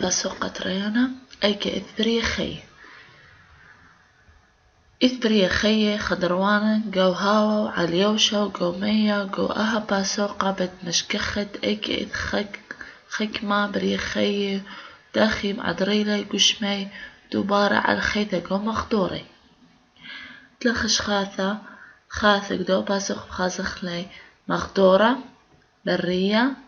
باسوقة ريانا أيك إثبرية خي إثبرية خي خضروانة جو هاوا وعليوشة وقومية جو أها باسوقة بتمشكخت أيك إث خكمة برية خي داخي معدريلة قشمي دوبارة على الخيطة جو مخدوري تلخش خاثة دو باسوق بخازخ لي مخدورة برية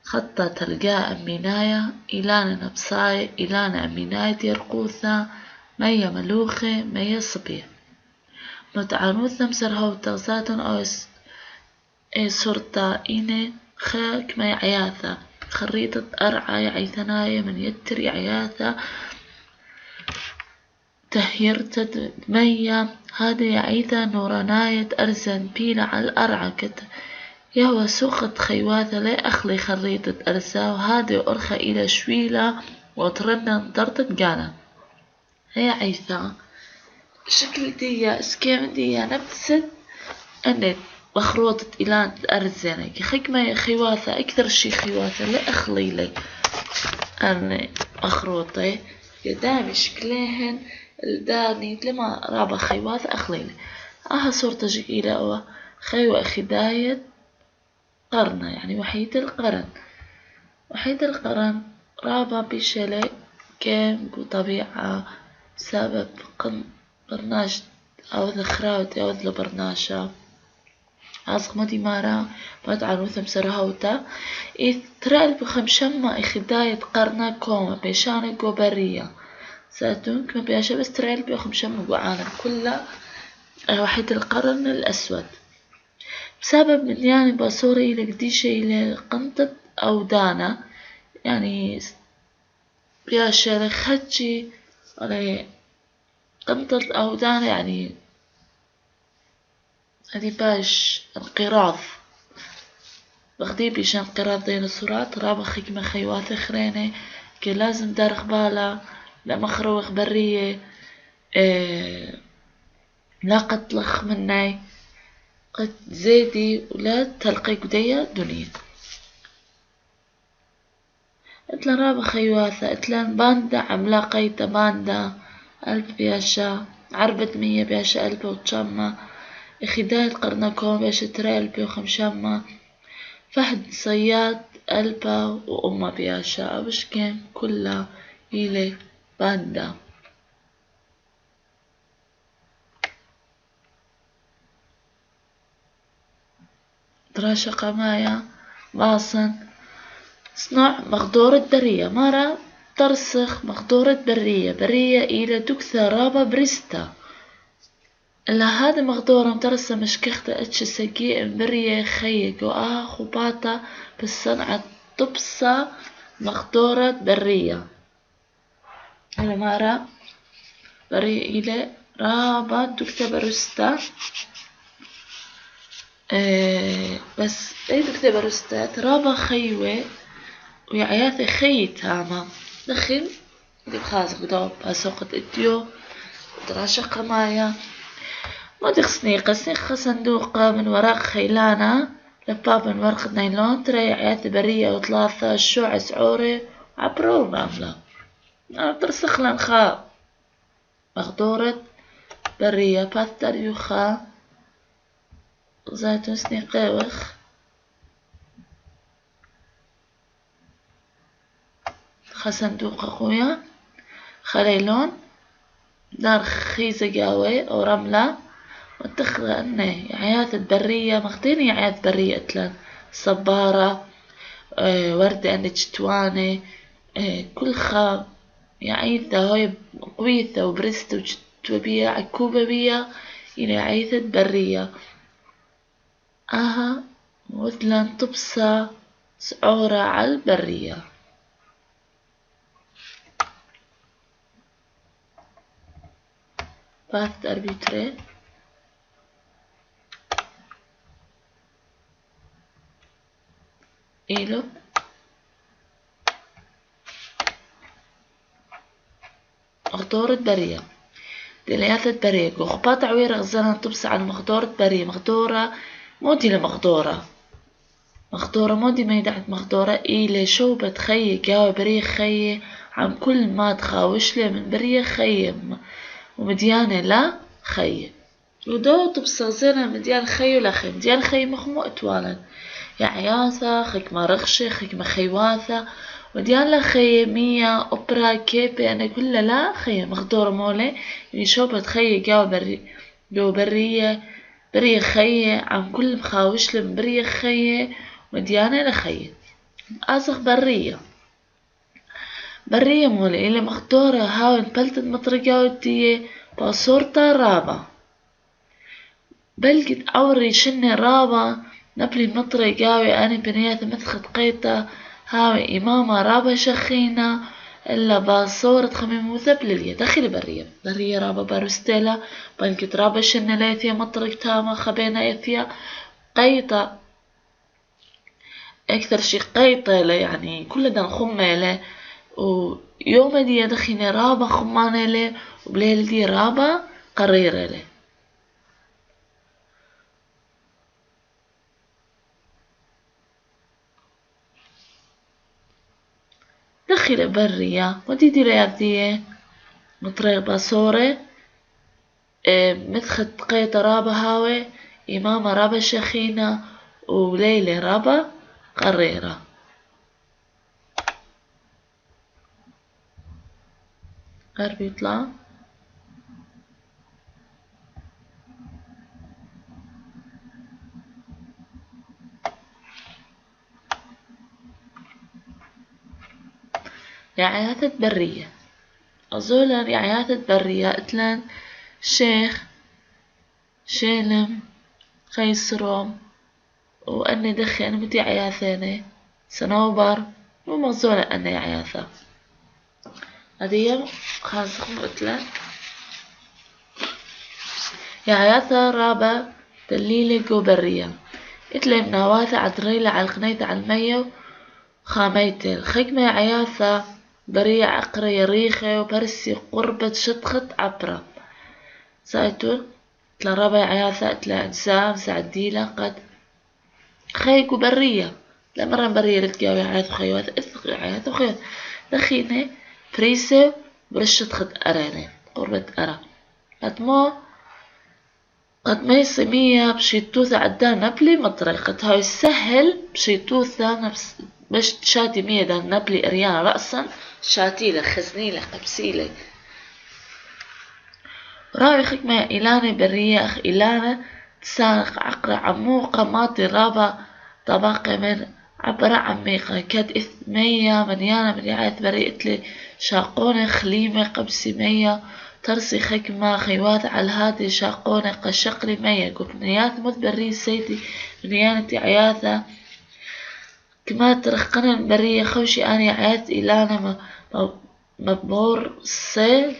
خطة تلقاء أميناية إلانا نبصاي إلانا أميناية يرقوثة مية ملوخة مية صبية متعانوثة مسرها وتغزاتن أو صورتا إيني خاك مي عياثة خريطة أرعى عيثناية من يتري عياثة تهيرتد مية هذه عيثة نوراناية أرزن بينا على الأرعى يهوى سوخة خيواثة لا أخلي خريطة أرسا وهذه أرخى إلى شويلة وطرنا ضرطة قانا هي عيثة شكل ديا اسكيم ديا نفست أنت مخروطة إلان أرزانة خكمة خيواثة أكثر شي خيواثة لا أخلي لي أنا مخروطة قدامي شكلهن الداني لما رابع خيواثة أخلي لي صورة جيلة أو خيوة خداية قرنة يعني وحيد القرن رابع بشلي كان بطبيعة سبب برناش أو ذخراوت أو ذل برناشة عزق مدي مارا ما تعرفوا مسرهوتا ترى بخمشمة إخداية قرنة كومة بيشانة جوبرية ساتونك ما بيشة بس ترى بخمشمة جوعانة كلها وحيد القرن الأسود بسبب من يعني بصوري لقديشة إلى قنطة أو دانا يعني بياشة لخدشي على قنطة أو دانا يعني هذي باش انقراض بغدي بيش انقراض ديناصورات رابا خكمة خيوات خرينة كي لازم دار قبالة لا مخروخ برية لا قتلخ مني قد زيدي ولا تلقي قدية دنيا اتلان رابا خيواثة اتلان باندا عملاقيتا باندا 1000 بياشا عربة 100 بياشا 1000 وتشمة خداية قرنكوم بياشا ترى 1000 وخمشمة فهد صياد 1000 وأمة بياشا أبشكين كلها إلي باندا دراشة قمايا باصن صنع مخدورة برية مرة ترسخ مخدورة برية إلى دكثة رابا بريستا إلا هذا مخدورة مترسة مشكختة اتش سقي برية خيق خباطة بالصنعة تبصة مخدورة برية إلى مرة برية إلى رابا دكثة بريستا بس اي دكتور برستات رابا خيوة ويعياثي خي تاما دخل دي بخازق دوب باسوقة اتيو دراشة قمايا ما ديخ سنيقة صندوقة من وراق خيلانة لباب من ورقة نايلون ترى عياثي برية وثلاثة شوع سعوري عبرو المعاملة ترسخ لنخا مخدورة برية باثر يوخا زيتون سنيقاوخ خصندوق أخويا خليلون دار خيزة قاوي أو رملة وتخلى أنه عياث برية مختيني عياث برية أتلان صبارة وردة أنك جتواني كل خا يعيثة هاي قويثة وبرست وجتوبية عكوبة بيا إلى عيثة برية مثلا تبصى سعورة على البرية باث أربيتري إيلو مخدورة برية دلياثة برية وخباط عويرة غزانا تبصى على مخدورة برية مخدورة مو دي المخدورة مخدورة مودي ميدعت مخدورة إيلي شو بتخيي جاوي بريخ خيي عم كل ما تخاوشلي من بريخ خيي ومديانة لا خيي ودو تبصغزينا مديان خيو لخي مديان خي مخمو اتوالا يا عياثة خيك ما رخشي خيك ما خيواثة مديان لخي مية أوبرا كيبي أنا كلها لا خي مخدورة مولي يعني شو بتخيي جاوي برية برية خيي عم كل مخاوش لي برية خيي وديانة لخيي أسخ برية مولي اللي مخدورة هاون بلتت مطرقة ودية باصورتا رابا بلقت أوري شني رابا نبلي مطرقاوي أنا بنيات مدخت قيتا هاوي إمامة رابا شخينا إلا باصورة خميم وثبللية دخل برية رابا باروستيلا بلقت رابا شني ليثيا مطرق تاما خبينا يثيا قيتا أكثر شي قيطة يعني كل دا نخمة له ويوم دي دخيني رابا خمانة له وبليل دي رابا قريرة له دخل برية ودي دي رياضية مطرق باصورة مدخت قيطة رابا هاوي إمامة رابا شخينة وليلة رابا قريرة قرب يطلع رعايات برية أزولا رعايات برية اتلان شيخ شيلم خيسروم وأني دخي أنا متي عياثيني سنوبر ومزولا أني عياثة هذه خاصكم اتلان يا عياثة رابا دليلة جو برية اتلي مناواثة عدريلة على القنيت على المية خاميتي الخيمة عياثة برية عقرة يريخة وبرسي قربة شطخت عبرة سايتون تلا ربع عياثة تلا أجسام سعديلة قد خيك وبرية لا مرة برية لتقاوي عياث وخيوات اثقي عياث وخيوات دخينة فريسة برشة خد أراني قربة أرا قد ما يسميها بشيتوثة عدان نبلي مطرقة هاي سهل بشيتوثة نفس باش شاتي مية دا نبلي أريانا رأسا شاتيلة خزنيلة قبسيلة راوي خكمة إلانة برية أخ إلانة تسانق عقرة عموقة ماطي رابا طبقة من عبرة عميقة كاد إثمية مليانة من رعاية بريئة لي شاقونة خليمة قبسي مية ترسي خكمة خيوات على الهادي شاقونة قشقلي مية قبنيات مذبري سيدي منيانتي عياثة كما ترخقنا برية خوشي أني عيات إلانة مبور سيل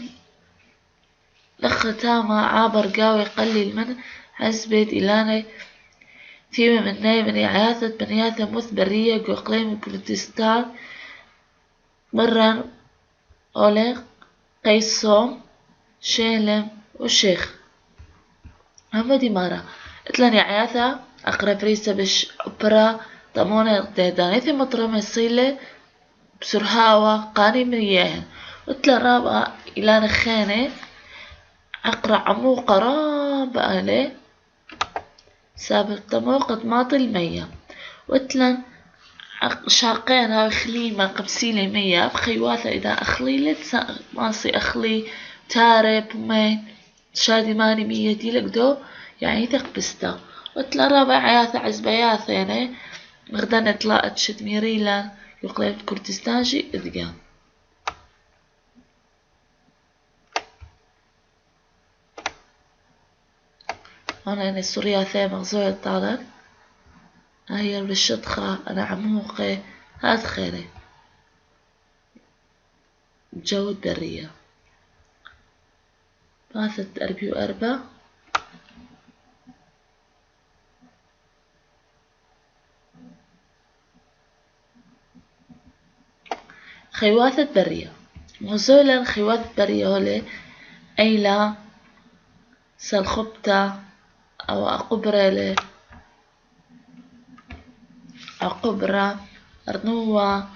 لختامة عابر قاوي قليل من حسبت إلانة فيما من ناي من عياثة بنياثة مثبرية قوقليم كردستان مران أوليق قيصوم شيلم وشيخ محمد مارا اتلاني عياثة أقرب ريسة بش أبرا طمونة دهدانيثي مطرمة صيلة بسرهاوة قاني مرياهن واتلا رابعة إلانة خانة عقرة عموقة رابعة لي سابق طموقة ماطي المية واتلن شاقين هاي خليمة قبسيلة مية بخيواثة إذا أخليلت ماسي أخلي تارب مين شادي ماني مية دي لقدو يعني تقبستا واتلا رابع عياثة عزبياثة يعني مغدانة طلعت شد ميريلان يقلب كردستان شي إدقام هنا أنا سوريا ثا مغزوية طالب هاي بالشطخة أنا عموقي هاد خيري جود برية باثة 44 خيواثة برية مغزولا خيواثة برية هولي أيلا سالخبتا أو أقبرة عقبرة أرنوة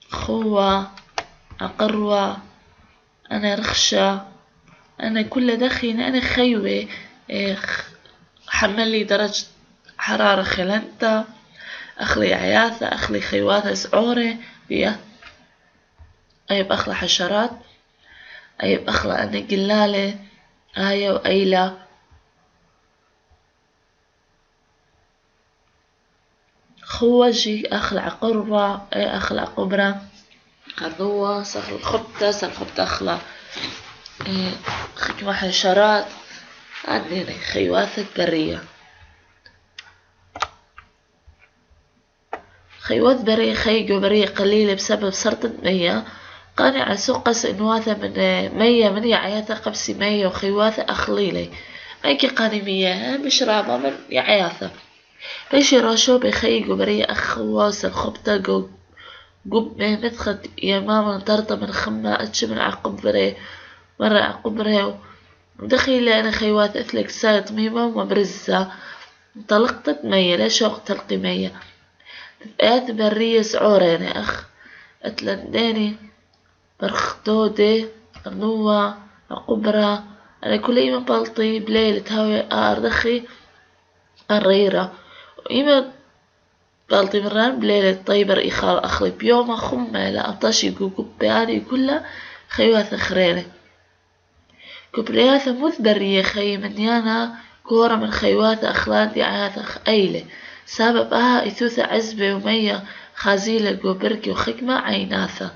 خوة عقروة أنا رخشة أنا كل دخين أنا خيوة حملي درجة حرارة خلنتا أخلي عياثة أخلي خيواثة سعورة بيه أيب أخلى حشرات أيب أخلى أنا قلالة آية وأيلة خوجي أخلع قربة أخلع قبرة قروة سخل خبتة سخبتة أخلع خكمة حشرات عندنا خيواثة برية خيوات برية خيجو برية قليلة بسبب سرطة مية قانع سوقس إنواثة من مية من يعياثة قبسي مية وخيواثة أخليلي أيكي قاني مية بشرابة من يعياثة بيشي راشو بخيجو برية أخواس الخبطة جو قب مدخد يماما طرطة من خمة أتش من عقب بري مرة عقب بري ودخيلة أنا خيوات أثلك سايط ميمة ومبرزة انطلقت مية لا شوق تلقي مية تبقات برية سعورين يا أخ أتلنداني برخدودي أرنوة عقبرة أنا كل إيمان بلطي بليلة هاوي أردخي قريرة وإيمان بلطي مران بليلة طيبر إخال أخلي بيوم خمة لا أطاشي قبي هذه كلها خيواثة خريرة كبرياثة مثبرية خي منيانا كورة من خيواثة أخلاندي عياثة أيلة سببها إثوثة عزبة ومية خازيلة قبركي وخكمة عيناثة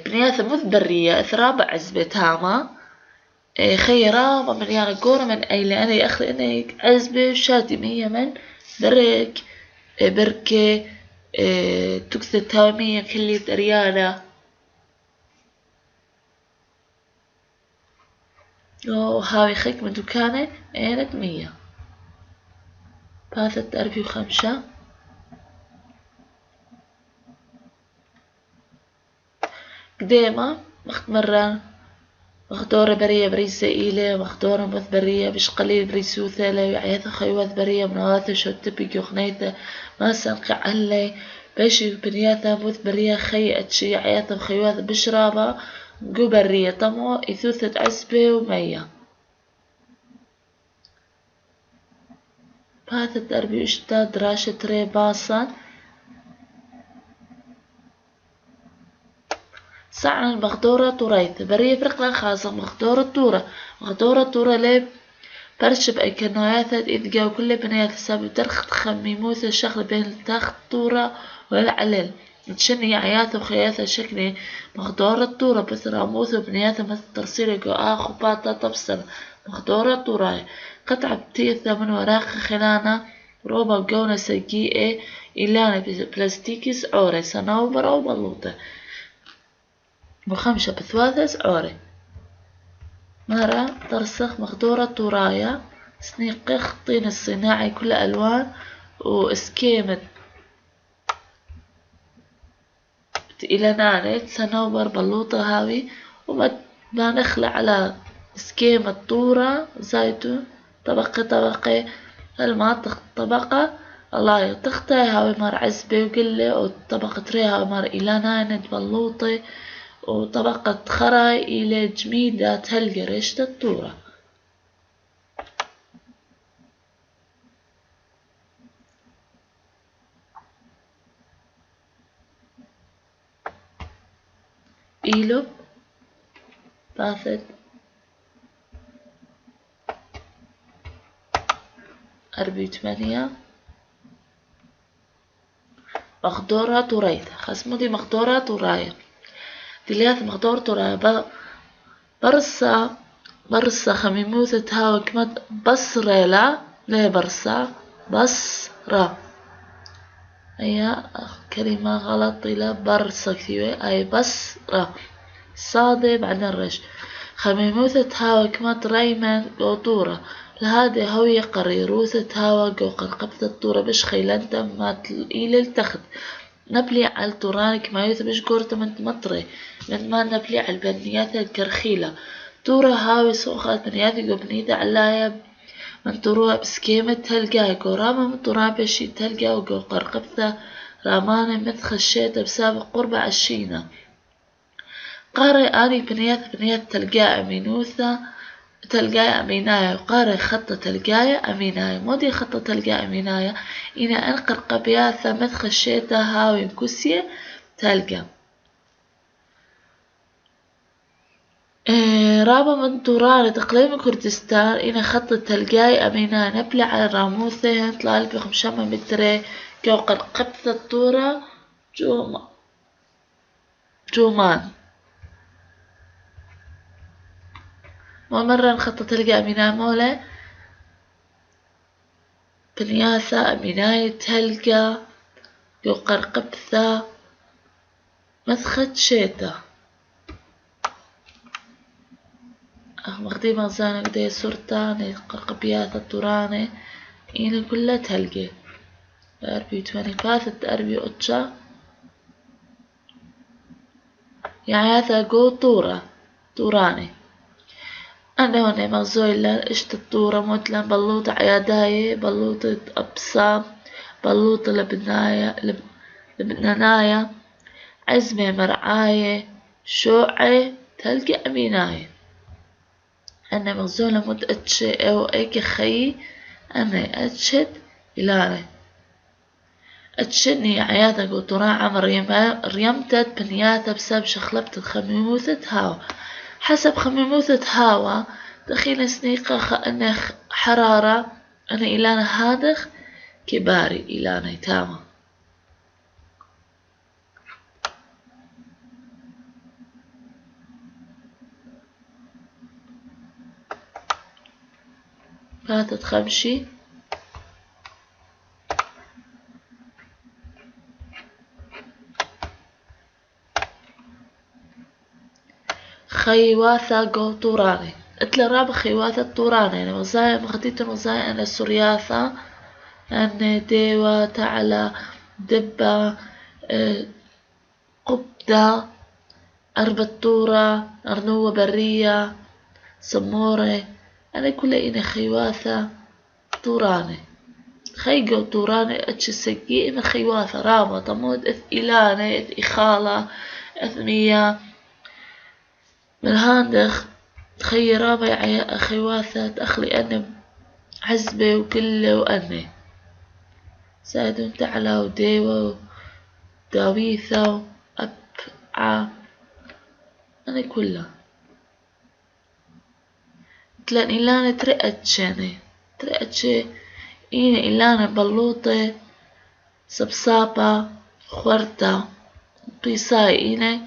بنياثة مثبرية إثرابة عزبة تاما خيرا ومنيانا كورة من أيلة أنا يأخلي أنا عزبة وشاتي مية من برك بركة تكسة تامية كلي تريانا هاوي خكمة دكانة عينت مية باثت 45 قديمة مختمرة مخدورة برية بريسة إيلة مخدورة مثبرية بش قليل بريسوثة لا يعيث خيوات برية منواثة شو تبقي وخنيثة ما سنقع علي بيشي بنياثة مثبرية خي أتشي عياثة خيوات بشرابة قبرية طمو إثوثة عسبة ومية باثت 44 دراشة ري باصا سعنا المخدورة طوريث برية فرقنا خاصة مخدورة طورة ليه برشب أي كنوياثة إذ جاو كل بنيات سبب درخت خميموثة الشغل بين التاخت طورة والعلل تشني عياثة وخياثة شكلي مخدورة طورة بس راموثة وبنياثة مثل ترسيل جو آخو باطة تبصر مخدورة طورة قطعة بتيثة من وراق خلانة روبا جونة سجيئة إلانة بلاستيكي سعورة صنوبرة وبلوطة وخمسة بثواثة سعورة مرة ترسخ مخدورة طوراية سنيقخ طين الصناعي كل ألوان وإسكيمة إلى نانت صنوبر بلوطة هاوي وما نخلع على إسكيمة طورة زيتون طبقة المناطق طبقة الله تختي هاوي مار عزبة وقلة وطبقة ريها مار إلى نانت بلوطة وطبقة خراي إلى جميدة تلقى ريشة الطورة إيلو باثت 48 مخدورة طوريثة خصمودي مخدورة طوراية دليات مخدورة طوراية برصة خميموثة هاو كمت بصرة لا برصة بصرة هي كلمة غلط إلى برصة كثيرة أي بصرة صادة بعد الرش خميموثة هاو كمت ريمان وطورة لهذا هوية قريروثة هاو قوقر قبضة الطورة بش خيلانتا ما تلقيل التخت نبلي على الطورانك ما يثبش قورة من مطري من ما نبلي على البنيات الكرخيلة طورة هاوي سوخات بنياتي قبنيدة علايا من تروى بسكيمة تلقاي قرامة من ترى بشي تلقى وقو قرقبثة رامانة متخشيتة بسابق قربة عشينة قاري آني بنيات تلقاي أمينوثة تلقاي أمينايا وقاري خطة تلقاي أمينايا مودي خطة تلقاي أمينايا إنا أنقر قبياثة متخشيتة هاوي مكسية تلقى رابا من توران تقليم كردستان إنا خطة تلقاي أمينايا نبلع على راموثة طلال بخمشامة متري جو قرقبثة الطورة جومان مرة خطة تلقى أمينايا مولى بنياثة أمينايا تلقى جو قرقبثة مسخت شيتا مغدي مغزانة قدي سورتاني قرقبياثة الطوراني إني كلها تلقى أربي تواني فاثت أربي أتشا يعني هذا جو طوراني أنا هون مغزويلا إشت الطورة مثلا بلوطة عياداية بلوطة أبسام بلوطة لبناناية عزمة مرعاية شوعي تلقى أميناية أنا مغزولة مت أتشي أو أيك خيي أنا أتشد إلاني أتشني عياتا قطراء عمر ريمتت بنياتا بسبب شخلبت خميموثة هاو حسب خميموثة هاوا دخيل سنيقة أنا حرارة أنا إلانا هادخ كباري إلانا تاما فاتت خمشي خيواثة جو طوراني اتلا رابع خيواثة طوراني يعني مغزايا مغديت مغزايا أنا سورياثة أنا ديوة تعالى دبة قبدة أربطورة أرنوة برية سمورة أنا كلها إنا خيواثة طوراني خيقو طوراني أتش سقي إما خيواثة رابا طمود إث إلاني إث إخالة إث مية من هاندخ تخيي رابع يا خيواثة أخلي أنا عزبة وكله وأني سادون تعالى وديوة وداويثة وأبعى أنا كلها تلان إلانا ترقتشاني إينا إلانا بلوطة سبسابة خورتا بيساي إينا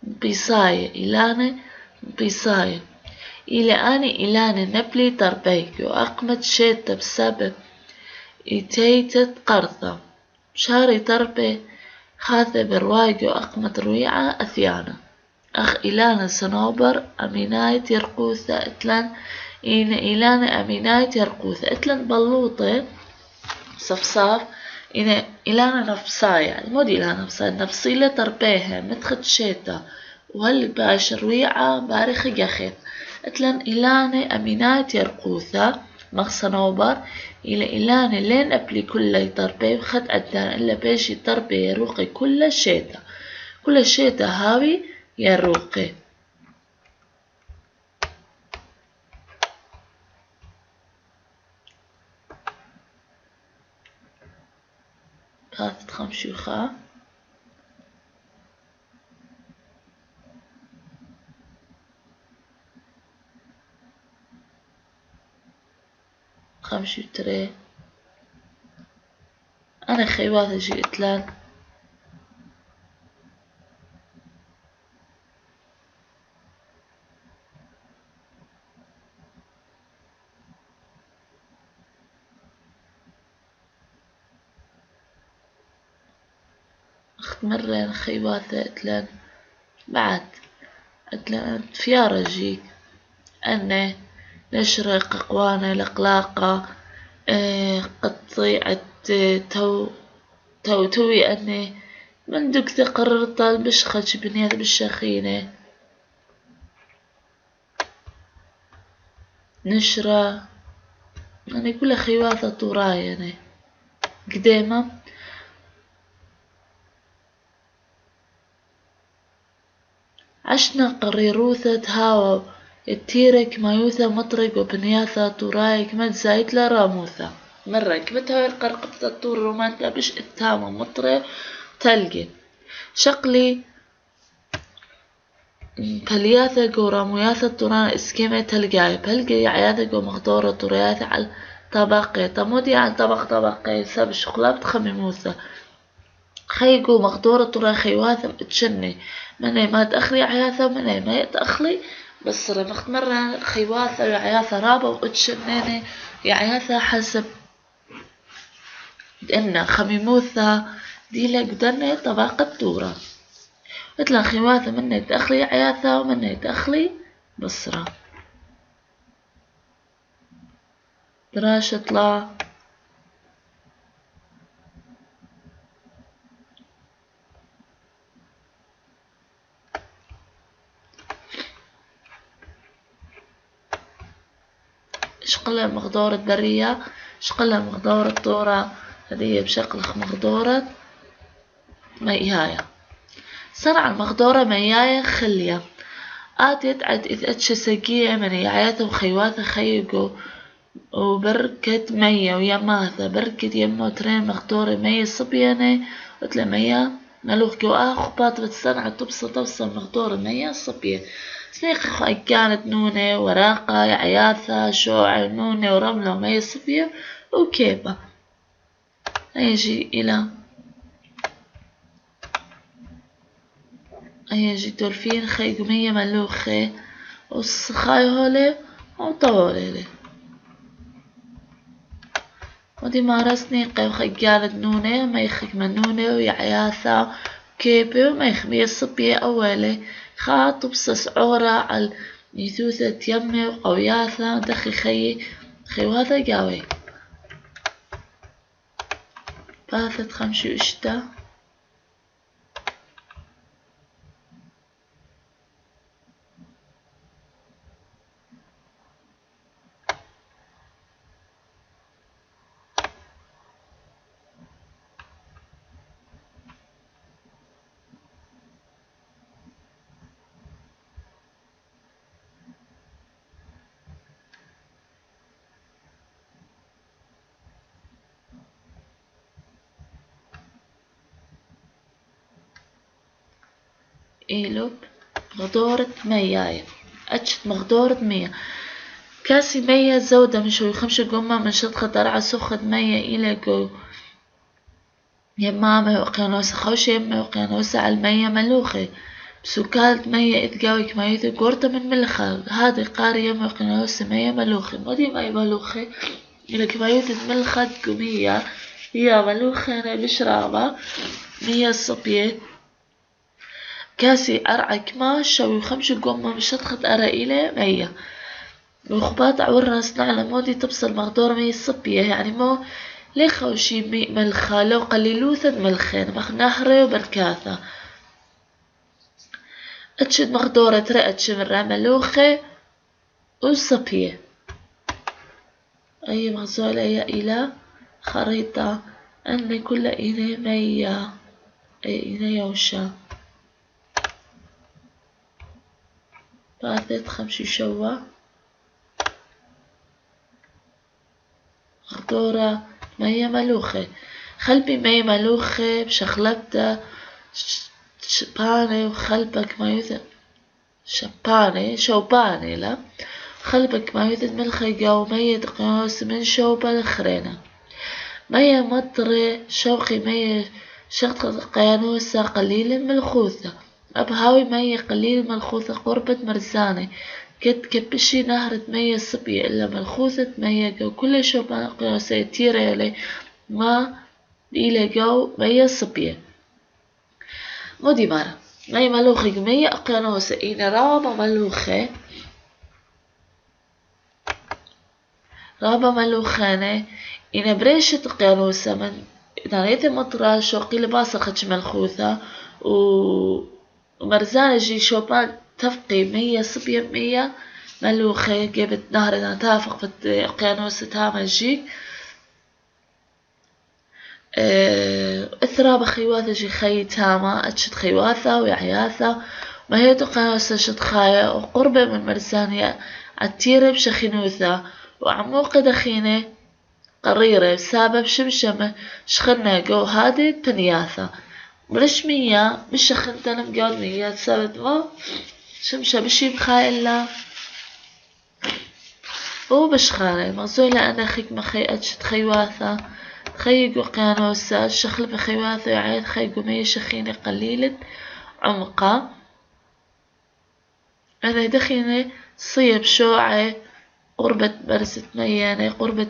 بيساي إلانا بيساي إلى أني إلانا نبلي تربيك وأقمت شيتا بسبب إتيتت قرطة شاري تربي خاثة بروايق وأقمت رويعة أثيانا أخ إلانا صنوبر أمينايت يرقوثة إتلان إن إلانا أمينايت يرقوثة إتلان بلوطة صفصاف إن إلانا نفسايا يعني مودي إلانا نفسايا نفصيلة تربيها متخد شيتا وهل باش رويعة بارخ يخيط إتلان إلانا أمينايت يرقوثة مخ صنوبر إلى إلانا لين أبلي كل تربي وخد أدان إلا باش تربي يروقي كل شيتا هاوي يروقي هاتت خمشوخة خمشو تري أنا خيوات أجي إتلان أخت مرة خيوات إتلان بعد إتلان فيارة جيك أنا نشرق أقوانا الأقلاقة قطيعة توي أني من دك قررت البشخة بنيات بالشخينة نشرة يعني كل خيواثة طوراي يعني قديمة عشنا قريروثة هاو التيرك مايوثا مطرق وبنياثا طورايك مد زايد لراموثا مرة كبتها القرقبة الطور رومانتا بش التامة مطرة تلقي شقلي بلياثا جو راموياثا طوران اسكيمة تلقاي بلقي عياثا جو مقدورة طورياثا على طبقي تمودي على طبقي سب شقلاب تخمموثا خيقو مقدورة طورا خيواثا تشني مني ما تأخلي عياثا مني ما يتأخلي بس مرة خيواثا عياثا رابا وتشنيني عياثا حسب إن خميموثا ديلا قدرني طبقة طورا مثل خيواثا مني تأخلي عياثا ومني تأخلي بصرة دراش اطلع شقلها مقدورة برية شقلها مقدورة طورة هذه بشكل مقدورة مياية صنع المقدورة مياية خلية آتت عد إذ أتش سقية من يعياث وخيواث خيقو وبركة مية ويماثة بركة يمو ترين مقدورة مية صبيانة وتلا مية ملوخ جو خباط بتصنع توصل مقدورة مية صبية سنيخ كانت نونة وراقة عياثة شوع نونة ورملة ومية صبية وكيبة يجي دولفين خيقو مية ملوخة والصخاي هولي وطولي ودي مارسني قيو خيقالة نونة ما يخيق منونة ويعياثة كيبة وما يخمية الصبية أولي خاطب سسعورة على نيثوثة يمي وقوياثة دخي خيواثة قاوي باثت خمشي وشتا إيلوب مقدورة مية أتشت مقدورة مية كاسي مية زودة مشوي خمسة قمة من شط خطرعة سخد مية إلى جو يمامة وقيانوسة خوشة يمة وقيانوسة على المية ملوخة بسوكالة مية إتقاوي كمايوثة قورتة من ملخة هذه قاري يمة وقيانوسة مية ملوخة مودي مية ملوخة إلى كمايوثة ملخة قمية هي ملوخة أنا بشرابة مية صبية كاسي أرعى كماشة وخمسة قمة مشطخة أرائيلة مية وخباط عورنا صنعنا مودي تبصل مقدورة مية صبية يعني مو ليخوشي ملخة لو قليلوثة ملخين مخ نهرة وبركاثة أتشد مقدورة رأت شمرة ملوخة وصبية أي مغزولة يا إلى خريطة أن كل إني مية أي إني يوشا باثت خمشي شوا مقدورة مية ملوخة خلبي مية ملوخة بشخلبتها شبانة وخلبك ما يوثد شبانة شوبانة لا خلبك ما يوثد ملخة جو مية قناص من شوبة الخرينة مية مطرة شوقي مية شقة قيانوسة قليل ملخوثة أبهاوي مية قليل ملخوثة قربة مرزانة قد كبشي نهرة مية صبية إلا ملخوثة مية جو كل شوبان قيانوسة يتيرة يلي ما إلى جو مية صبية مودي مرة مية ملوخة مية قيانوسة إنا رابا ملوخانة إنا بريشة قيانوسة من ناريث مطرة شوقي لباسة خدش ملخوثة ومرزانة جي شوبان تفقي مية صبية مية ملوخة جبت نهر تافق في أقيانوس تامجي إثرا بخيواثة جي خي تاما أتشت خيواثة ويعياثة ما هي تقانوس شت خايا وقربة من مرسانية عتيرة بشخينوثة وعموقة دخينة قريرة بسبب شمشمة شخنا جو هادي بنياثة برشمية مش شخنتا لمجود مية سبب ما شمشة بشي بخايلا وبشخانة مغزولة أنا خيك مخي أتشت خيواثة خيق وقيانوسة شخل بخيواثة وعيد خيق ومية شخينة قليلة عمقة أنا دخينة صيب شوعة قربة برزة ميانة قربة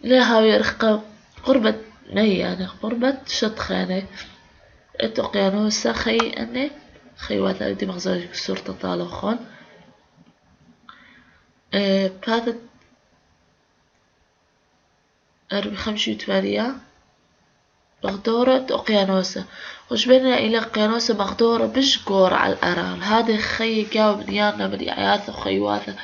لها ويرخقة قربة ميانة قربة شطخانة التقيانوسة خي أني خيواثة دي مغزولة صورة طالوخون بهذا خمشي وتمانية مقدورة أقيانوسة وجبنا إلى أقيانوسة مقدورة بشقور على الأرام هذا خي جاوب ديانا من إعياثة وخيواثة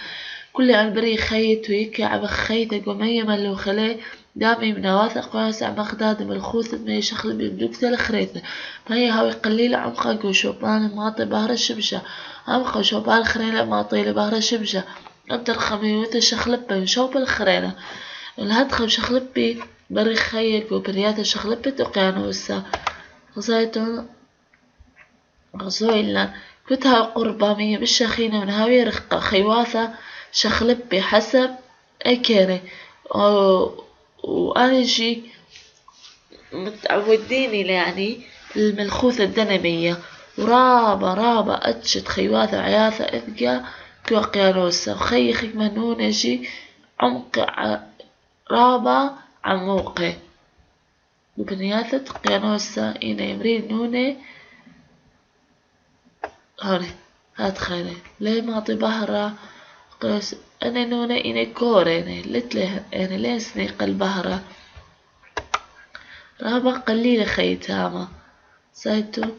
كل عمري خيت ويكي عم خيت قمية ملو خلي دامي من واثق واسع مخداد ملخوث ما يشخل بمدوكة الخريطة فهي هاوي قليلة عمقا وشوبان ماطي بهر الشمشة عمقا وشوبان خريلة ماطي لبهر الشمشة أنت الخميوثة شخلبة وشوب الخريلة الهدخل شخلبي بري خيك وبريات شخلبة أقيانوسة غزايتون غزويلا كتها قربة مية بالشخينة من هاوي رخقة خيواثة شخلبي حسب أكيري وأنا جي متعوديني يعني الملخوثة الدنمية ورابة أتشت خيواثة عياثة إذقا كو أقيانوسة وخيخك منونة جي عمق رابع عموقة وبنياثة قيانوسة إنا يمرين نونة هوني هات خيري ليه معطي بهرة قيس أنا نونة إنا كوريني لتله أنا ليه سنيق البهرة رابع قليلة خيتامة زيتون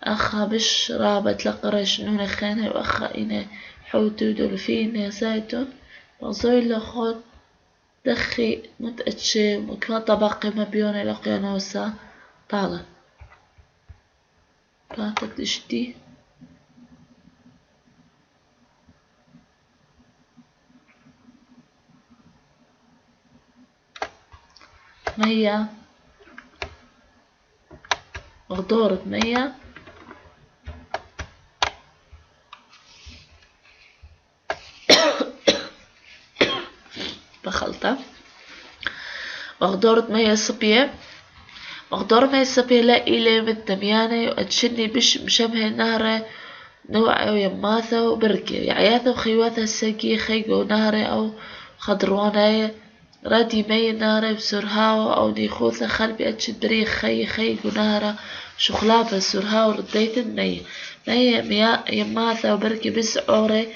أخا بش رابع تلقرش نونة خينة وأخا إنا حوتو دولفين زيتون مغزوي لخون دخي متأتشي وكما طبقي مبيونة لقيانوسة طالع كانت اشتي مية مقدورة مية بخلطة مقدورة مية صبية مقدورة مية صبية لا إلي من دميانة وأتشني بش مشبه نهرة نوع ويماثة وبركة يعياثة وخيواثة الساقية خيقو نهرة أو خضروانة ردي مي نهرة بسرهاوة أو نيخوثة خلبي أتشد بريخ خيقو نهرة شخلافة سرهاوة رديت النية مية يماثة وبركة بس عورة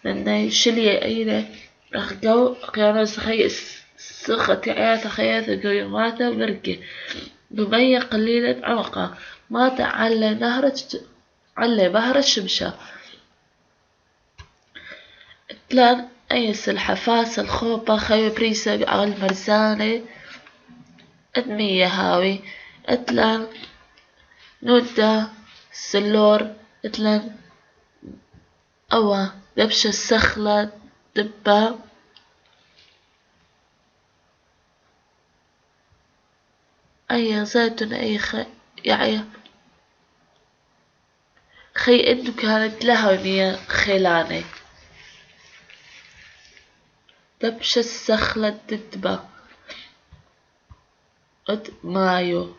لأنه شلية أينة أخجو قيانوس خي سخة عياثة خياثة جو يماثة وبركة بمية قليلة عمقة ما تعلى نهرة على بهر الشمشة تلان أي سلحفاة الخوبة خيو بريسة على المرزانة أدمية هاوي أتلان نودة سلور أتلان أوا دبشة السخلة دبة أي زيتون أي يعني خي إنه كانت لها مية خيلانة دبشة السخلة الدبة قد مايو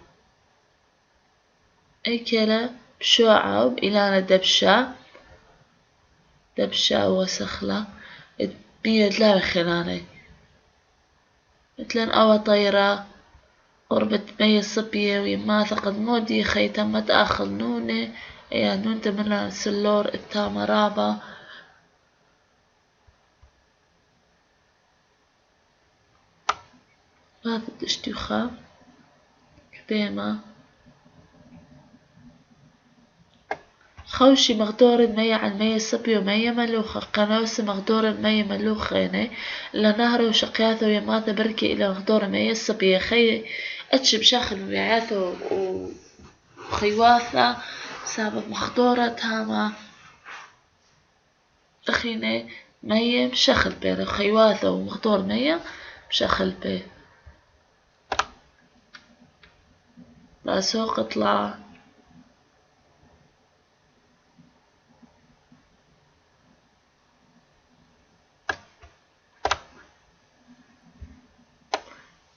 أي كلا بشوعة وبإلانة دبشة وسخلة مية لا خيلانة مثلن أوا طيرة قربة مية صبية ويما ثقد مودي خي تمت آخذ نونة يا نون تمنا سلور التامرابة هذا اشتيخة كديمة خوشي مغدور مية عن مية صبي ومية ملوخة قنوس مغدور مية ملوخة لنهر وشقياثه ويماثة بركي إلى مغدور مية صبي خي أتشب شاخل وبيعاثه وخيواثة سبب مغدورة تاما أخيني مية مشخل بيه خيواثة ومغدور مية مشخل بيه لا سوق اطلع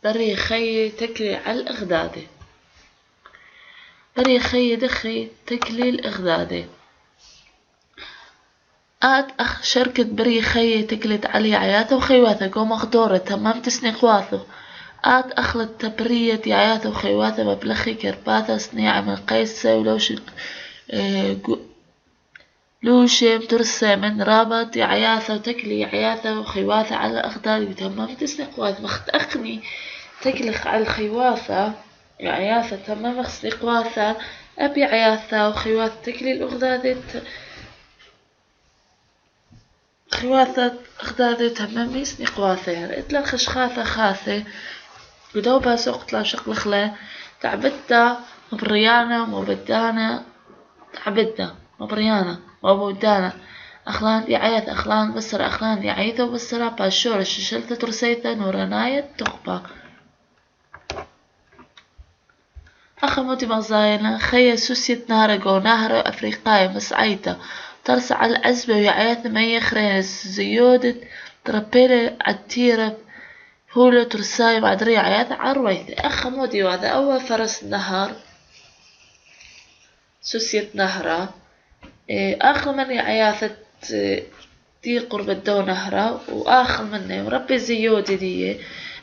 بري خي تكلي على الإغدادي بري خي دخي تكلي الإغدادي شركة بري خي تكلت علي عياته وخيواته قوم أخدورة تمام تسني قواثه أخلت تبرية عياته وخيواته مبلخي كرباثة صنيعة من قيسة لوشم ترسى من رابط عياثة وتكلي عياثة وخيواثة على أخدادي تمام تسني قواثه مختأخني تكلخ على الخيواثة عياثة تمام أخسني قواثة أبي عياثة وخيواثة تكلي الأغدادي خواثة أخدادي تمامي سني قواثة يعني إتلا خشخاثة خاثة بدوبها سوق لا شقل خلا تعبدتا مبريانة ومبدانة تعبدتا مبريانة ومبدانة أخلان دي عيث أخلان بصرة أخلان دي عيثة وبصرة باشورة ششلتة ترسيثة نوراناية تخبى أخموتي مغزاينة خي سوسية نهرقو نهر أفريقاي مسعيتة ترسع على العزبة ويعيث مية خرينس زيودة تربيلة عالتيرة هولو ترساي معدري عياث عرويثة أخمودي وهذا أول فرس نهر سوسية نهرة آخر مني عياثة دي قرب الدو نهرة وآخر مني وربي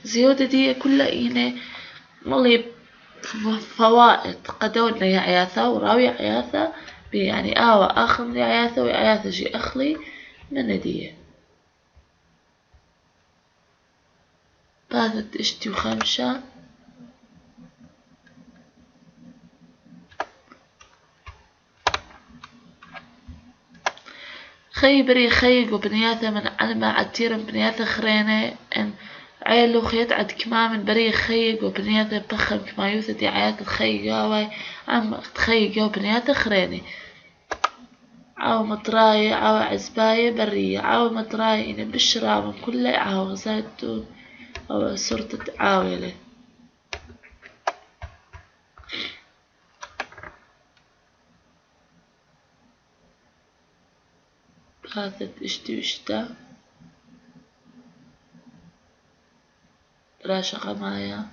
زيودة دي كلها إيني ملي فوائد قدونا يا عياثة وراوي عياثة يعني آخر مني عياثة وعياثة جي أخلي من دي باثت اشتي وخمشة خي بري خيق وبنياثة من علمة عتيرة بنياثة خرينة ان عيلو خيط عد كما من بري خيق وبنياثة بخم كما يوثتي عيات الخيقاوي عم تخيقا وبنياثة خرينة عاو مطراية عاو عزباية برية عاو مطراية إن بشرى من كل عاو زيتون أو صورة عاولة هذا اشتي وشتا راشا غمايا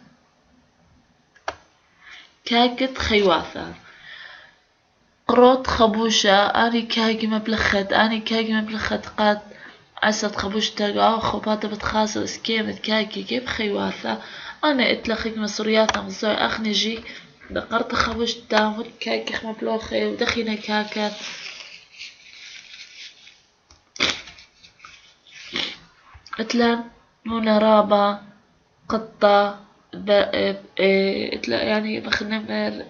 كاكت خيواثة قروت خبوشة أني كاكي مبلخت قاد عسد خبوشتا خباطة بتخاصل سكيمت كاكي كيف خيواثة أنا اتلخيك مصرياتها مصوي أخنجي دقرت خبوشتا مد كاكي مبلوخي ودخينا كاكت اتلا نونا رابا قطة اتلا يعني بخنمر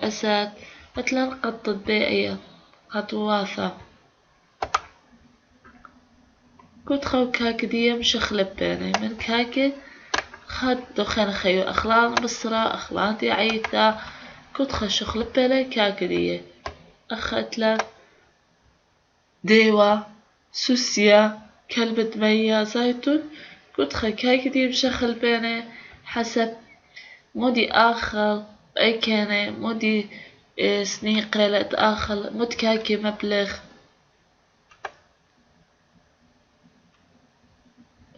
أسد اتلا قطة باقية خطواثة كنت خو كاك دي مشخلب بيني من كاكي خد دخان خيو أخلان بصرة أخلان دي عيثة كنت خو شخلب بيني كاك دي أخدلا ديوة سوسيا كلمة مية زيتون كنت خو كاك دي مشخل بيني حسب مودي آخر أي كان مودي سنين قليلة آخر مود كاكي مبلغ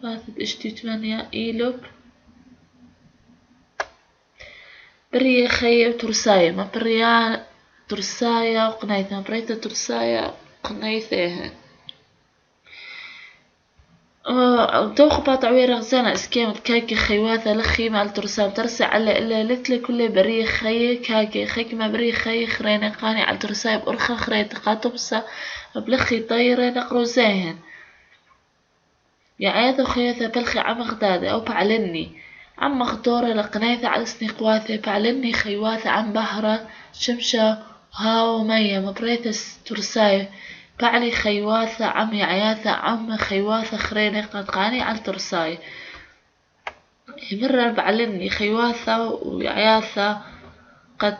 باثت اشتي 8 ايلوب برية خيب ترساية ما بريا ترساية وقنيثة بريتا ترساية قنيثة دوخ باط عويرة غزانا اسكيمت كاكي خيواثة لخي مال ترسام ترسي على إلا لتلي كل برية خي كاكي خيك ما برية خي خريني قاني على ترساي بأرخا خريت قاطبسة بلخي طيرة نقرو زاهن يا عياثة وخياثة بلخي عم غدادة أو بعلني عم غدورة لقنايثة على سني قواثة بعلني خيواثة عم بهرة شمشة هاو مية مبريث ترساي بعلي خيواثة عمي عياثة عم خيواثة خريني قد قاني على ترساي مرة بعلمني خيواثة وعياثة قد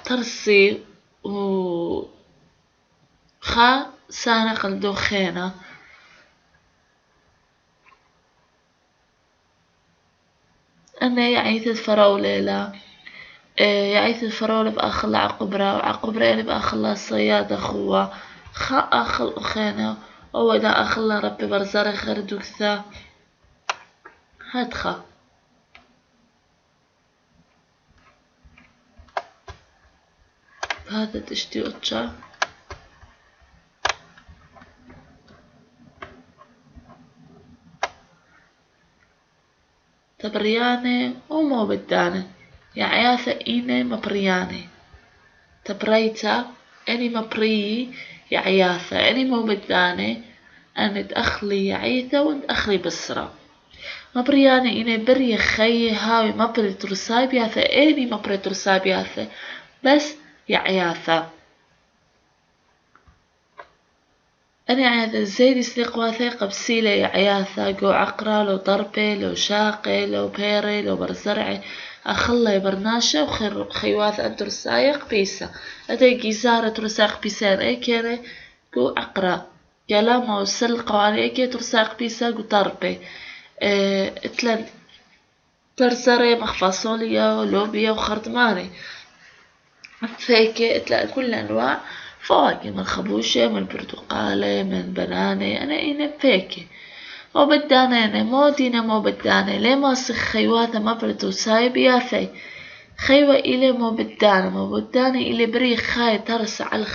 ترسي و خا سانة قلدو خينة أنا يعيث الفراولة لا يعيث الفراولة بأخلى عقبرة وعقبرة اللي بأخلى الصياد أخوة خا أخل أخينا أو إذا أخلى ربي برزاري خير دوكثا هادخا هذا تشتي أتشا تبرياني ومو بداني يا عياثة إيني مبرياني تبريتا أني مبريي يا عياثة أني مو بداني أنا تأخلي يا عيثة وانت أخلي بسرة مبرياني إني بري خي هاوي مبري ترساي بياثة أني مبري ترساي بياثة بس يا عياثة أنا عياثة زيدي سليقواثي قبسيلة يا عياثة قو عقرة لو ضربة لو شاقة لو بيري لو برزرعي أخلي برناشة وخيواث أن ترسايق بيسا أدي جيزارة ترسايق بيسان أيكيري قو عقرة كلامه وسلقة على أيكي ترسايق بيسا قو ضربة اتلن برزرعي مخفاصوليا ولوبيا وخرطماني فيكي اتلاقي كل أنواع فواكه من خبوشة من برتقالة من بنانة أنا إنا فيكي مو بدانة أنا مو دينا مو بدانة ليه ما سخ خيواثة ما برتو سايب ياثي خيوة إلي مو بدانة إلي بريخ خاي ترس على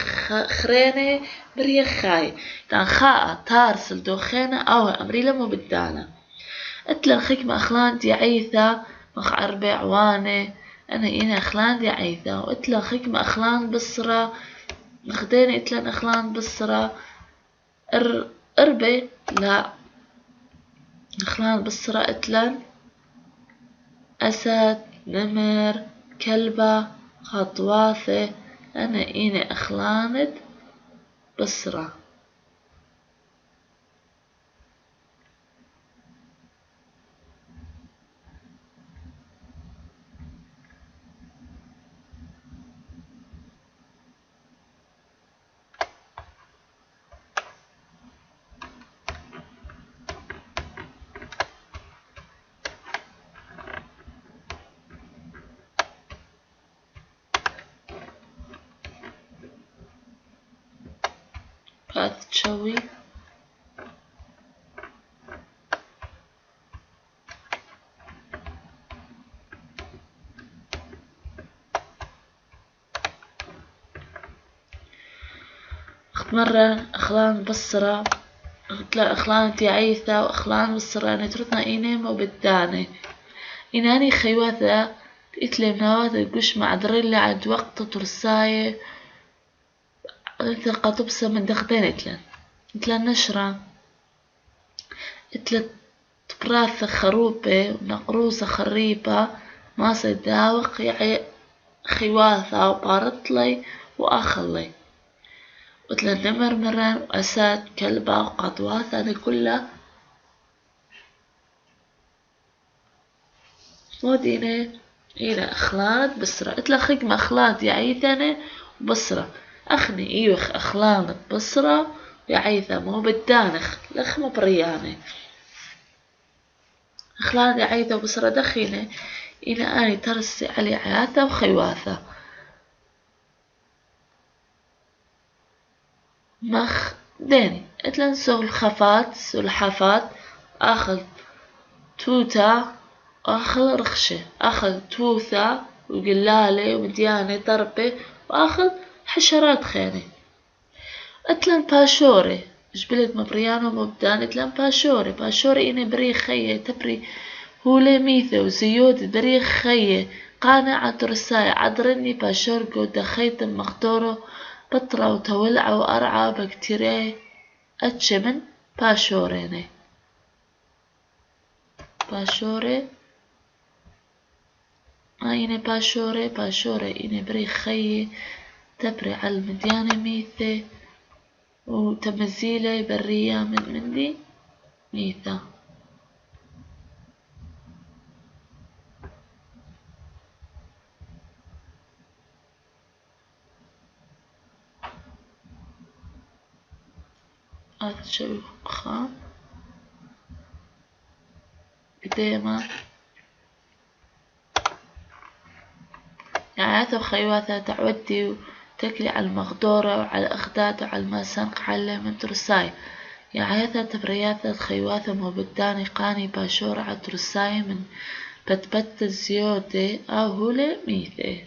خرينة بريخ خاي تان خاء تارسل دوخينة أو أمريلا مو بدانة اتلا خكمة أخلانتي عيثة مخ أربع عوانة أنا إنا أخلاندي عيثة وإتلا خكمة أخلان بصرة نخديني إتلا أخلان بصرة أربي لا أخلان بصرة إتلا أسد نمر كلبة خطواثة أنا إنا أخلاند بصرة فات تشوي مرة أخلان بصرة تلا أخلان عيثة وأخلان بصرة أنا ترثنا إيني وبداني إناني خيواثة إتلي منوات القش مع دريلي عند وقت ترساية إتلا قطبسة من دختين إتلا نشرة إتلا تبراثة خروبة ونقروسة خريبة ما صداوق يعني خيواثة وبارطلي وأخلي وإتلا نمر مران وأسد كلبة وقطواثة أنا كلها مودينة إلى أخلاد بصرة إتلا خدمة أخلاد يعيثني وبصرة أخني إيوخ أخلاد بصرة يعيثة مو بالدانخ لخ مبرياني أخلاد يعيثة وبصرة دخينة إلى أني ترسي علي عياثة وخيواثة مخ ديني إتلا سلحفات أخذ توتا أخذ رخشة أخذ توثة وقلالة ومديانة ضربة وأخذ حشرات خينة أتلن باشوري جبلت مبريانو مبدان أتلن باشوري إني بريخ خيه تبري هولي ميثة وزيود بريخ خيه قانع ترساي عدرني باشور قود خيط مختورو بطرة وتولع وأرعى بكتيريا أتشمن باشوريني باشوري إني باشوري إني بريخ خيه تبري على المديانة ميثة وتمزيلة برية من مندي ميثة. هذا شوي خام قديمة يعني هذا خيواثة تعودي وتكلي على المغدورة وعلى الأخداد وعلى المسنق على من ترساي يعني هذا تبريات خيواثة مبداني قاني باشورة على ترساي من بتبت الزيودة أو هولي ميثي.